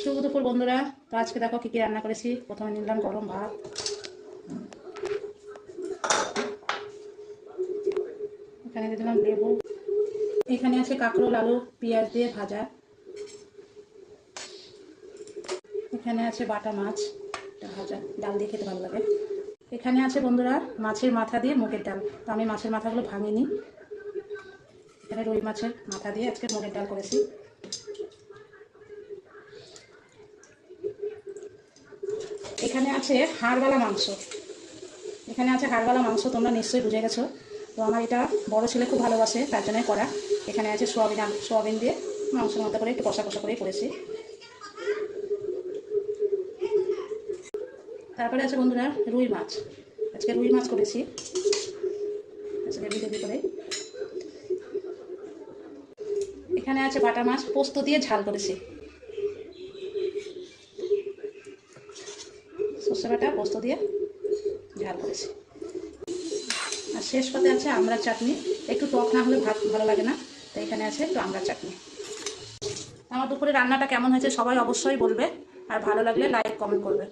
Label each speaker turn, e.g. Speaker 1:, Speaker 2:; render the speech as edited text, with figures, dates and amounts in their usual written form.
Speaker 1: শুভ দুপুর বন্ধুরা। তো আজকে দেখো কি কি রান্না করেছি। প্রথমে নিলাম গরম ভাত, এখানে দিয়ে দিলাম লেবু, এখানে আছে কাঁকরোল আলু পেঁয়াজ দিয়ে ভাজা, এখানে আছে বাটা মাছ ভাজা, ডাল দিয়ে খেতে ভালো লাগে। এখানে আছে বন্ধুরা মাছের মাথা দিয়ে মুগের ডাল। তো আমি মাছের মাথাগুলো ভাঙিনি, এখানে রুই মাছের মাথা দিয়ে আজকে মুগের ডাল করেছি। এখানে আছে হাড়ওয়ালা মাংস, এখানে আছে হাড়ওয়ালা মাংস, তোমরা নিশ্চয়ই বুঝে গেছো। তো আমার এটা বড় ছেলে খুব ভালোবাসে, তার জন্যই করা। এখানে আছে সোয়াবিন দিয়ে মাংসের মতো করে একটু কষা কষা করেই করেছি। তারপরে আছে বন্ধুরা রুই মাছ, আজকে রুই মাছ করেছি আজকে গ্রেভি করে। এখানে আছে বাটা মাছ পোস্ত দিয়ে ঝাল করেছি, সর্ষে বাটা পোস্ত দিয়ে ঝাল করেছি। আর শেষ পাতে আছে আমড়ার চাটনি, একটু টক না হলে ভাত ভালো লাগে না, তো এখানে আছে একটু আমড়ার চাটনি। আমার দুপুরে রান্নাটা কেমন হয়েছে সবাই অবশ্যই বলবে, আর ভালো লাগলে লাইক কমেন্ট করবে।